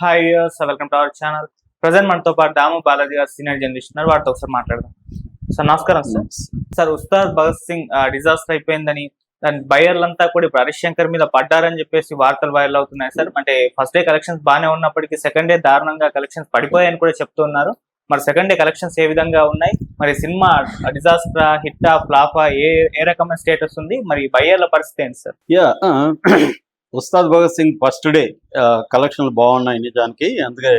Hi sir, welcome to our channel. Present మనతో పాటు దాము బాలాజీ గారు సీనియర్ జర్నలిస్ట్ ఉన్నారు. వారితో ఒకసారి మాట్లాడదాం. సార్ నమస్కారం. సార్ ఉస్తాద్ భగత్ సింగ్ డిజాస్టర్ అయిపోయిందని దాని బయర్లంతా కూడా ఇప్పుడు హరిశంకర్ మీద పడ్డారని చెప్పేసి వార్తలు వైరల్ అవుతున్నాయి సార్. అంటే ఫస్ట్ డే కలెక్షన్స్ బాగానే ఉన్నప్పటికీ సెకండ్ డే దారుణంగా కలెక్షన్స్ పడిపోయాయని కూడా చెప్తున్నారు. మరి సెకండ్ డే కలెక్షన్స్ ఏ విధంగా ఉన్నాయి, మరి సినిమా డిజాస్టర్ హిట్టా ఫ్లాపా ఏ రకమైన స్టేటస్ ఉంది, మరి బయ్యర్ల పరిస్థితి ఏంటి sir? Ustaad Bhagat Singh first day కలెక్షన్లు బాగున్నాయి నిజానికి. అందుకే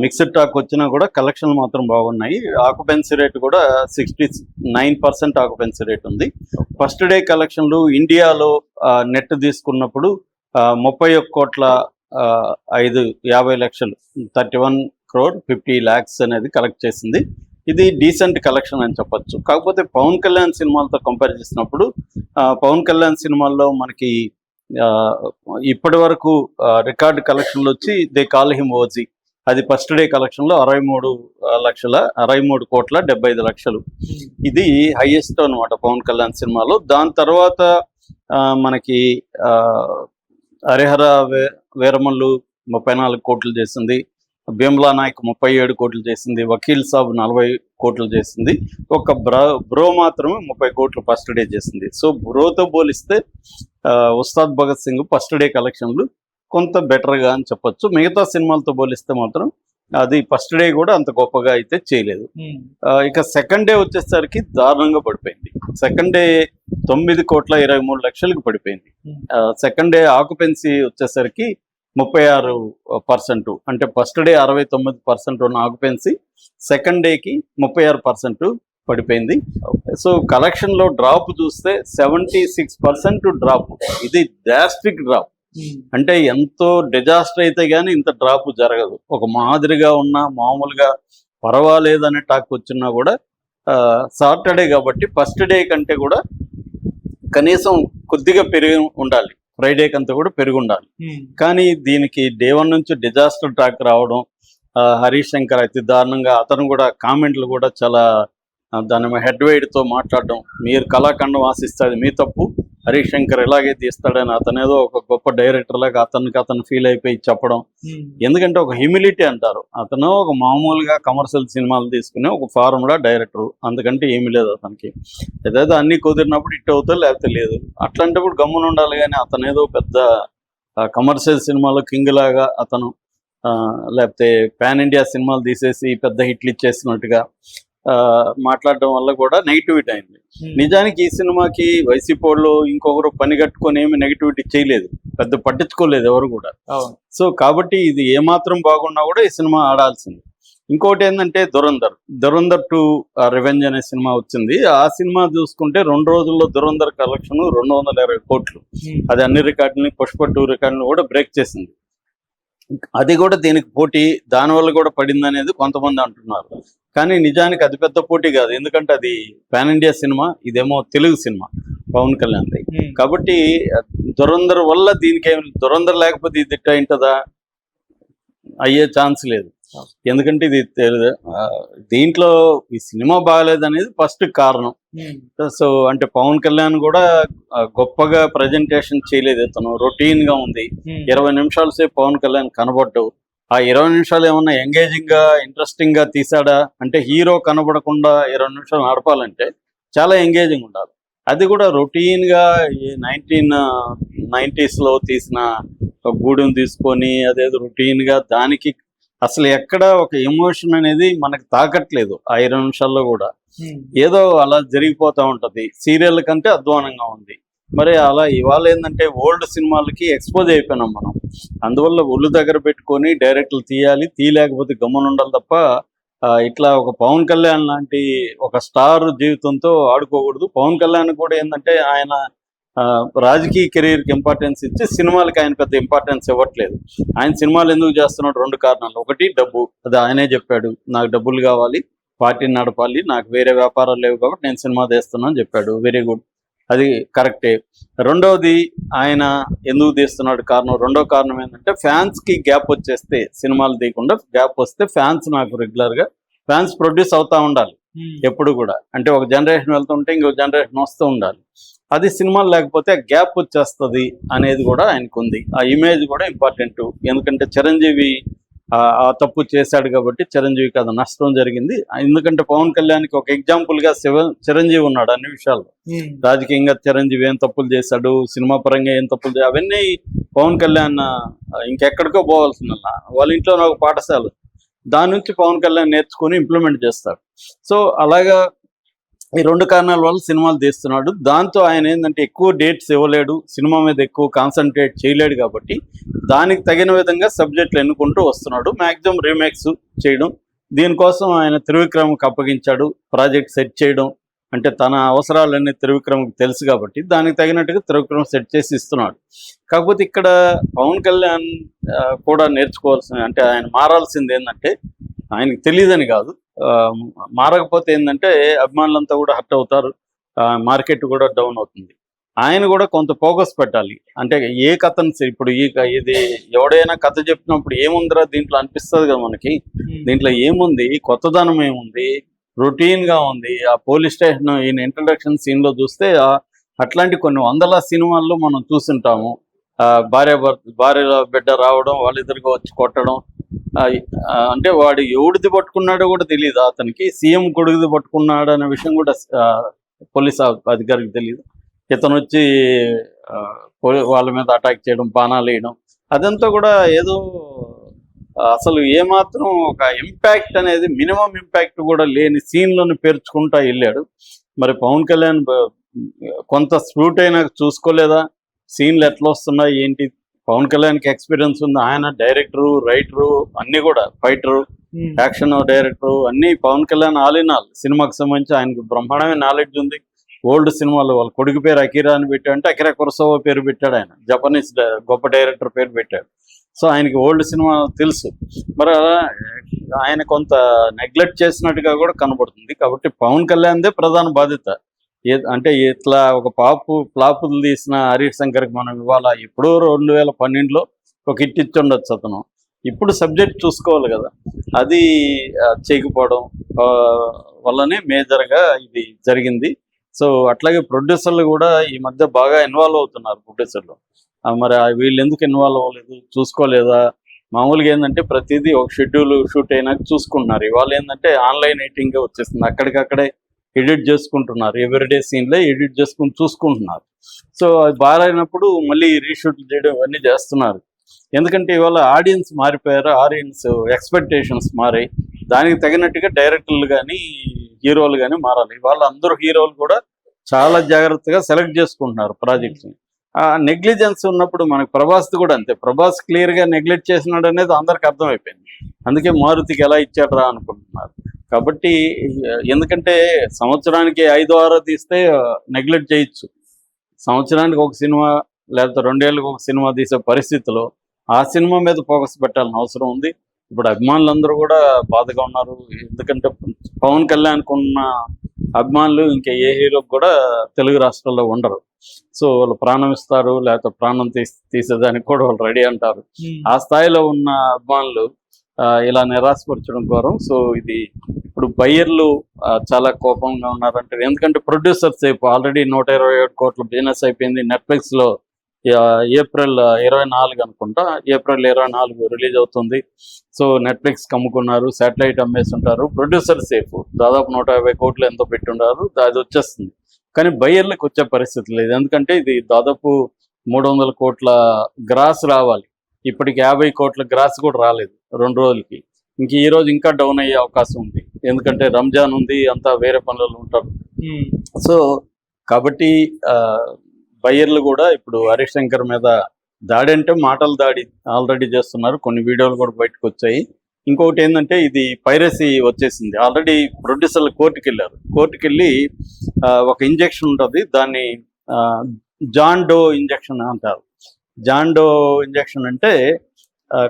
మిక్స్డ్ టాక్ వచ్చినా కూడా కలెక్షన్లు మాత్రం బాగున్నాయి. ఆక్యుపెన్సీ రేట్ కూడా 69% ఆక్యుపెన్సీ రేట్ ఉంది. ఫస్ట్ డే కలెక్షన్లు ఇండియాలో నెట్ తీసుకున్నప్పుడు 31,50,00,000 31,50,00,000 అనేది కలెక్ట్ చేసింది. ఇది డీసెంట్ కలెక్షన్ అని చెప్పొచ్చు. కాకపోతే పవన్ కళ్యాణ్ సినిమాలతో కంపేర్ చేసినప్పుడు పవన్ కళ్యాణ్ సినిమాల్లో మనకి ఇప్పటి వరకు రికార్డు కలెక్షన్లు వచ్చి దే కాల్ హిమ్ ఓజీ. అది ఫస్ట్ డే కలెక్షన్లో 63,75,00,000. ఇది హైయెస్ట్ అనమాట పవన్ కళ్యాణ్ సినిమాలో. దాని తర్వాత మనకి హరిహర వీరమల్లు 34 కోట్లు చేసింది, భీమ్లా నాయక్ 37 కోట్లు చేసింది, వకీల్ సాబ్ 40 కోట్లు చేసింది. ఒక బ్రో మాత్రమే 30 కోట్లు ఫస్ట్ డే చేసింది. సో బ్రోతో పోలిస్తే ఉస్తాద్ భగత్ సింగ్ ఫస్ట్ డే కలెక్షన్లు కొంత బెటర్గా అని చెప్పొచ్చు. మిగతా సినిమాలతో పోలిస్తే మాత్రం అది ఫస్ట్ డే కూడా అంత గొప్పగా అయితే చేయలేదు. ఇక సెకండ్ డే వచ్చేసరికి దారుణంగా పడిపోయింది. సెకండ్ డే 9,23,00,000కి పడిపోయింది. సెకండ్ డే ఆక్యుపెన్సీ వచ్చేసరికి 36%. అంటే ఫస్ట్ డే 69% ఉన్న ఆక్యుపెన్సీ సెకండ్ డేకి 36% పడిపోయింది. సో కలెక్షన్లో డ్రాప్ చూస్తే 76% డ్రాప్. ఇది డ్రాస్టిక్ డ్రాప్. అంటే ఎంతో డిజాస్టర్ అయితే కానీ ఇంత డ్రాప్ జరగదు. ఒక మాదిరిగా ఉన్నా మామూలుగా పర్వాలేదనే టాక్ వచ్చినా కూడా సాటర్డే కాబట్టి ఫస్ట్ డే కంటే కూడా కనీసం కొద్దిగా పెరిగి ఉండాలి, ఫ్రైడే కంతా కూడా పెరిగి ఉండాలి. కానీ దీనికి డే 1 నుంచి డిజాస్టర్ టాక్ రావడం, హరీష్ శంకర్ అతి దారుణంగా అతను కూడా కామెంట్లు కూడా చాలా దాని హెడ్ వెయిట్తో మాట్లాడడం, మీరు కళాఖండం ఆశిస్తుంది మీ తప్పు, హరీష్ శంకర్ ఇలాగే తీస్తాడని అతనేదో ఒక గొప్ప డైరెక్టర్ లాగా అతను ఫీల్ అయిపోయి చెప్పడం. ఎందుకంటే ఒక హ్యూమిలిటీ అంటారు. అతను ఒక మామూలుగా కమర్షియల్ సినిమాలు తీసుకునే ఒక ఫార్ములా డైరెక్టర్, అందుకంటే ఏమీ లేదు అతనికి. ఏదైతే అన్ని కుదిరినప్పుడు ఇట్ అవుతుంది, లేకపోతే లేదు. అట్లాంటప్పుడు గమ్మున ఉండాలి. కానీ అతనేదో పెద్ద కమర్షియల్ సినిమాలో కింగ్ లాగా అతను, లేకపోతే పాన్ ఇండియా సినిమాలు తీసేసి పెద్ద హిట్లు ఇచ్చేసినట్టుగా మాట్లాడడం వల్ల కూడా నెగిటివిటీ అయింది. నిజానికి ఈ సినిమాకి వైసీపీ వాళ్ళు ఇంకొకరు పని కట్టుకొని ఏమి నెగిటివిటీ చేయలేదు, పెద్ద పట్టించుకోలేదు ఎవరు కూడా. సో కాబట్టి ఇది ఏమాత్రం బాగున్నా కూడా ఈ సినిమా ఆడాల్సింది. ఇంకోటి ఏంటంటే దురంధర్ 2 రివెంజ్ అనే సినిమా వచ్చింది. ఆ సినిమా చూసుకుంటే 2 రోజుల్లో దురంధర్ కలెక్షన్ 220 కోట్లు. అది అన్ని రికార్డులని, పుష్ప 2 రికార్డులను కూడా బ్రేక్ చేసింది. అది కూడా దీనికి పోటీ దానివల్ల కూడా పడింది అనేది కొంతమంది అంటున్నారు. కానీ నిజానికి అది పెద్ద పోటీ కాదు. ఎందుకంటే అది పాన్ ఇండియా సినిమా, ఇదేమో తెలుగు సినిమా పవన్ కళ్యాణ్. కాబట్టి దురంధర్ వల్ల దీనికి దురంధర్ లేకపోతే ఇది ఇట్ట అయింటదా, అయ్యే ఛాన్స్ లేదు. ఎందుకంటే ఇది దీంట్లో ఈ సినిమా బాగాలేదు అనేది ఫస్ట్ కారణం. సో అంటే పవన్ కళ్యాణ్ కూడా గొప్పగా ప్రజెంటేషన్ చేయలేదు. ఇతను రొటీన్ గా ఉంది. 20 నిమిషాల సేపు పవన్ కళ్యాణ్ కనబడ్డావు. ఆ 20 నిమిషాలు ఏమన్నా ఎంగేజింగ్ గా ఇంట్రెస్టింగ్ గా తీసాడా అంటే, హీరో కనబడకుండా 20 నిమిషాలు నడపాలంటే చాలా ఎంగేజింగ్ ఉండాలి. అది కూడా రొటీన్ గా 1990s తీసిన గూడెం తీసుకొని అదేదో రొటీన్ గా, దానికి అసలు ఎక్కడ ఒక ఎమోషన్ అనేది మనకు తాకట్లేదు. ఆ 20 నిమిషాల్లో కూడా ఏదో అలా జరిగిపోతూ ఉంటది. సీరియల్ కంటే అధ్వానంగా ఉంది. మరి అలా ఇవాళ ఏంటంటే ఓల్డ్ సినిమాలకి ఎక్స్పోజ్ అయిపోయినాం మనం. అందువల్ల ఒళ్ళు దగ్గర పెట్టుకొని డైరెక్టర్లు తీయలేకపోతే గమ్మున ఉండాలి తప్ప ఇట్లా ఒక పవన్ కళ్యాణ్ లాంటి ఒక స్టార్ జీవితంతో ఆడుకోకూడదు. పవన్ కళ్యాణ్ కూడా ఏంటంటే ఆయన రాజకీయ కెరీర్కి ఇంపార్టెన్స్ ఇచ్చి సినిమాలకి ఆయన పెద్ద ఇంపార్టెన్స్ ఇవ్వట్లేదు. ఆయన సినిమాలు ఎందుకు చేస్తున్నాడు? 2 కారణాలు. ఒకటి డబ్బు, అది ఆయనే చెప్పాడు, నాకు డబ్బులు కావాలి, పార్టీని నడపాలి, నాకు వేరే వ్యాపారాలు లేవు కాబట్టి నేను సినిమా తీస్తున్నా అని చెప్పాడు. వెరీ గుడ్, అది కరెక్టే. రెండవది ఆయన ఎందుకు తీస్తున్నాడు కారణం, రెండో కారణం ఏంటంటే ఫ్యాన్స్కి గ్యాప్ వచ్చేస్తే, సినిమాలు తీయకుండా గ్యాప్ వస్తే ఫ్యాన్స్ నాకు రెగ్యులర్గా ఫ్యాన్స్ ప్రొడ్యూస్ అవుతూ ఉండాలి ఎప్పుడు కూడా. అంటే ఒక జనరేషన్ వెళ్తుంటే ఇంకో జనరేషన్ వస్తూ ఉండాలి. అది సినిమాలు లేకపోతే గ్యాప్ వచ్చేస్తుంది అనేది కూడా ఆయనకు ఉంది. ఆ ఇమేజ్ కూడా ఇంపార్టెంట్. ఎందుకంటే చిరంజీవి ఆ తప్పు చేశాడు కాబట్టి చిరంజీవికి అది నష్టం జరిగింది. ఎందుకంటే పవన్ కళ్యాణ్కి ఒక ఎగ్జాంపుల్ గా చిరంజీవి ఉన్నాడు అన్ని విషయాల్లో. రాజకీయంగా చిరంజీవి ఏం తప్పులు చేశాడు, సినిమా పరంగా ఏం తప్పులు అవన్నీ పవన్ కళ్యాణ్ ఇంకెక్కడికో పోవాల్సిన వాళ్ళ ఇంట్లో ఒక పాఠశాల, దాని నుంచి పవన్ కళ్యాణ్ నేర్చుకుని ఇంప్లిమెంట్ చేస్తాడు. సో అలాగా ఈ రెండు కారణాల వల్ల సినిమాలు తీస్తున్నాడు. దాంతో ఆయన ఏంటంటే ఎక్కువ డేట్స్ ఇవ్వలేడు, సినిమా మీద ఎక్కువ కాన్సన్ట్రేట్ చేయలేడు కాబట్టి దానికి తగిన విధంగా సబ్జెక్టులు ఎన్నుకుంటూ వస్తున్నాడు. మ్యాక్సిమం రీమేక్స్ చేయడం, దీనికోసం ఆయన త్రివిక్రమ్కి అప్పగించాడు. ప్రాజెక్ట్ సెట్ చేయడం అంటే తన అవసరాలన్నీ త్రివిక్రమ్కి తెలుసు కాబట్టి దానికి తగినట్టుగా త్రివిక్రమ్ సెట్ చేసి ఇస్తున్నాడు. కాకపోతే ఇక్కడ పవన్ కళ్యాణ్ కూడా నేర్చుకోవాల్సిన అంటే ఆయన మారాల్సింది ఏంటంటే ఆయనకి తెలియదని కాదు, మారకపోతే ఏంటంటే అభిమానులంతా కూడా హర్ట్ అవుతారు, మార్కెట్ కూడా డౌన్ అవుతుంది. ఆయన కూడా కొంత ఫోకస్ పెట్టాలి. అంటే ఏ కథను ఇప్పుడు ఇది ఎవడైనా కథ చెప్పినప్పుడు ఏముందిరా దీంట్లో అనిపిస్తుంది కదా మనకి, దీంట్లో ఏముంది, కొత్తదనం ఏముంది, రొటీన్ గా ఉంది. ఆ పోలీస్ స్టేషన్ ఈయన ఇంట్రడక్షన్ సీన్ లో చూస్తే అట్లాంటి కొన్ని వందల సినిమాల్లో మనం చూస్తుంటాము. భార్య బిడ్డ రావడం, వాళ్ళిద్దరికి వచ్చి కొట్టడం, అంటే వాడు ఎవడిది పట్టుకున్నాడో కూడా తెలియదు అతనికి, సీఎం కొడుకుది పట్టుకున్నాడు అనే విషయం కూడా పోలీస్ అధికారికి తెలియదు. ఇతను వచ్చి వాళ్ళ మీద అటాక్ చేయడం, బాణాలు వేయడం, అదంతా కూడా ఏదో అసలు ఏమాత్రం ఒక ఇంపాక్ట్ అనేది మినిమం ఇంపాక్ట్ కూడా లేని సీన్లను పేర్చుకుంటా వెళ్ళాడు. మరి పవన్ కళ్యాణ్ కొంత స్ప్రూట్ అయినా చూసుకోలేదా, సీన్లు ఎట్లా వస్తున్నాయి ఏంటి? పవన్ కళ్యాణ్కి ఎక్స్పీరియన్స్ ఉంది, ఆయన డైరెక్టరు, రైటరు, అన్ని కూడా ఫైటరు, యాక్షన్ డైరెక్టరు, అన్ని Pawan Kalyan all in all. సినిమాకి సంబంధించి ఆయనకు బ్రహ్మాండమైన నాలెడ్జ్ ఉంది. ఓల్డ్ సినిమాలు వాళ్ళ కొడుకు పేరు అకిరా అని పెట్టాడు, అంటే అకిరా కురసావా పేరు పెట్టాడు, ఆయన జపనీస్ గొప్ప డైరెక్టర్ పేరు పెట్టాడు. సో ఆయనకి ఓల్డ్ సినిమా తెలుసు. మరి ఆయన కొంత నెగ్లెక్ట్ చేసినట్టుగా కూడా కనబడుతుంది. కాబట్టి పవన్ కళ్యాణ్దే ప్రధాన బాధ్యత. అంటే ఇట్లా ఒక ఫ్లాపులు తీసిన హరీష్ శంకర్కి మనం ఇవాళ ఎప్పుడో 2012లో ఒక హిట్ ఇచ్చి ఉండొచ్చు అతను. ఇప్పుడు సబ్జెక్ట్ చూసుకోవాలి కదా, అది చేయకపోవడం వల్లనే మేజర్గా ఇది జరిగింది. సో అట్లాగే ప్రొడ్యూసర్లు కూడా ఈ మధ్య బాగా ఇన్వాల్వ్ అవుతున్నారు. ప్రొడ్యూసర్లు మరి వీళ్ళు ఎందుకు ఇన్వాల్వ్ అవ్వలేదు, చూసుకోలేదా? మామూలుగా ఏంటంటే ప్రతిదీ ఒక షెడ్యూల్ షూట్ అయినాక చూసుకుంటున్నారు. ఇవాళ ఏంటంటే ఆన్లైన్ ఎడిటింగ్గా వచ్చేస్తుంది, అక్కడికక్కడే ఎడిట్ చేసుకుంటున్నారు, ఎవ్రీడే సీన్లో ఎడిట్ చేసుకుని చూసుకుంటున్నారు. సో అది బాగాలేనప్పుడు మళ్ళీ రీషూట్లు చేయడం ఇవన్నీ చేస్తున్నారు. ఎందుకంటే ఇవాళ ఆడియన్స్ మారిపోయారు, ఆడియన్స్ ఎక్స్పెక్టేషన్స్ మారాయి. దానికి తగినట్టుగా డైరెక్టర్లు కానీ హీరోలు కానీ మారాలి. ఇవాళ అందరూ హీరోలు కూడా చాలా జాగ్రత్తగా సెలెక్ట్ చేసుకుంటున్నారు ప్రాజెక్ట్స్ని. ఆ నెగ్లిజెన్స్ ఉన్నప్పుడు మనకు ప్రభాస్ది కూడా అంతే. ప్రభాస్ క్లియర్గా నెగ్లెక్ట్ చేసినాడు అనేది అందరికి అర్థమైపోయింది. అందుకే మారుతికి ఎలా ఇచ్చాడరా అనుకుంటున్నారు. కాబట్టి ఎందుకంటే సంవత్సరానికి 5-6 తీస్తే నెగ్లెక్ట్ చేయొచ్చు, సంవత్సరానికి ఒక సినిమా లేకపోతే 2 ఏళ్ళకి ఒక సినిమా తీసే పరిస్థితిలో ఆ సినిమా మీద ఫోకస్ పెట్టాల్సిన అవసరం ఉంది. ఇప్పుడు అభిమానులందరూ కూడా బాధగా ఉన్నారు. ఎందుకంటే పవన్ కళ్యాణ్కి ఉన్న అభిమానులు ఇంకా ఏ హీరోకి కూడా తెలుగు రాష్ట్రాల్లో ఉండరు. సో వాళ్ళు ప్రాణం ఇస్తారు, లేకపోతే ప్రాణం తీసేదానికి కూడా వాళ్ళు రెడీ అంటారు. ఆ స్థాయిలో ఉన్న అభిమానులు ఇలా నిరాశపరచడం ద్వారా సో ఇది ఇప్పుడు బయ్యర్లు చాలా కోపంగా ఉన్నారంటారు. ఎందుకంటే ప్రొడ్యూసర్స్ ఆల్రెడీ 127 కోట్ల బిజినెస్ అయిపోయింది. నెట్ఫ్లిక్స్లో ఏప్రిల్ 24 అనుకుంటా, ఏప్రిల్ 24 రిలీజ్ అవుతుంది. సో నెట్ఫ్లిక్స్కి అమ్ముకున్నారు, శాటిలైట్ అమ్మేస్తుంటారు. ప్రొడ్యూసర్ సేఫ్ దాదాపు 150 కోట్లు ఎంతో పెట్టుంటారు, అది వచ్చేస్తుంది. కానీ బయ్యర్లకు వచ్చే పరిస్థితి లేదు. ఎందుకంటే ఇది దాదాపు 300 కోట్ల గ్రాస్ రావాలి, ఇప్పటికి 50 కోట్ల గ్రాస్ కూడా రాలేదు 2 రోజులకి. ఇంక ఈ రోజు ఇంకా డౌన్ అయ్యే అవకాశం ఉంది, ఎందుకంటే రంజాన్ ఉంది, అంతా వేరే పనులలో ఉంటారు. సో కాబట్టి బయ్యర్లు కూడా ఇప్పుడు హరీష్ శంకర్ మీద దాడి అంటే మాటల దాడి ఆల్రెడీ చేస్తున్నారు. కొన్ని వీడియోలు కూడా బయటకు వచ్చాయి. ఇంకొకటి ఏంటంటే ఇది పైరసీ వచ్చేసింది. ఆల్రెడీ ప్రొడ్యూసర్లు కోర్టుకి వెళ్ళారు. కోర్టుకి వెళ్ళి ఒక ఇంజెక్షన్ ఉంటుంది, దాన్ని జాన్ డో ఇంజెక్షన్ అంటారు. జాన్ డో ఇంజెక్షన్ అంటే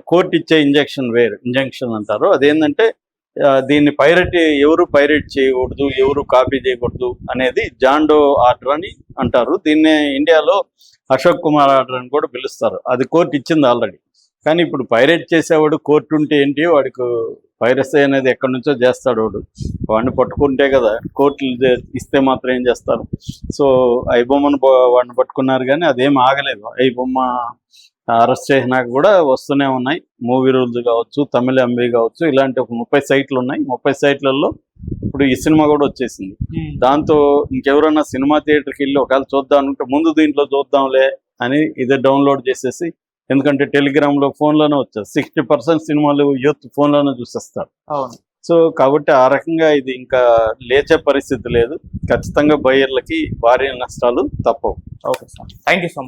కోర్టు ఇచ్చే ఇంజెక్షన్ అంటారు. అదేంటంటే దీన్ని ఎవరు పైరేట్ చేయకూడదు, ఎవరు కాపీ చేయకూడదు అనేది జాన్ డో ఆర్డర్ అని అంటారు. దీన్నే ఇండియాలో అశోక్ కుమార్ ఆర్డర్ అని కూడా పిలుస్తారు. అది కోర్టు ఇచ్చింది ఆల్రెడీ. కానీ ఇప్పుడు పైరేట్ చేసేవాడు కోర్టు ఉంటే ఏంటి, వాడికి పైరసీ అనేది ఎక్కడి నుంచో చేస్తాడు వాడిని పట్టుకుంటే కదా, కోర్టులు ఇస్తే మాత్రం ఏం చేస్తారు. సో ఐబొమ్మను వాడిని పట్టుకున్నారు కానీ అదేం ఆగలేదు. ఐబొమ్మ అరెస్ట్ చేసినాక కూడా వస్తూనే ఉన్నాయి. మూవీ రూల్స్ కావచ్చు, తమిళ ఎంబీ కావచ్చు, ఇలాంటి ఒక 30 సైట్లు ఉన్నాయి. 30 సైట్లలో ఇప్పుడు ఈ సినిమా కూడా వచ్చేసింది. దాంతో ఇంకెవరైనా సినిమా థియేటర్కి వెళ్ళి ఒకవేళ చూద్దాం అనుకుంటే ముందు దీంట్లో చూద్దాంలే అని ఇదే డౌన్లోడ్ చేసేసి, ఎందుకంటే టెలిగ్రామ్లో ఫోన్లోనే వచ్చారు. 60% సినిమాలు యూత్ ఫోన్లోనే చూసేస్తారు. అవును. సో కాబట్టి ఆ రకంగా ఇది ఇంకా లేచే పరిస్థితి లేదు. ఖచ్చితంగా బయ్యర్లకి భారీ నష్టాలు తప్పవు. Okay sir, thank you so much.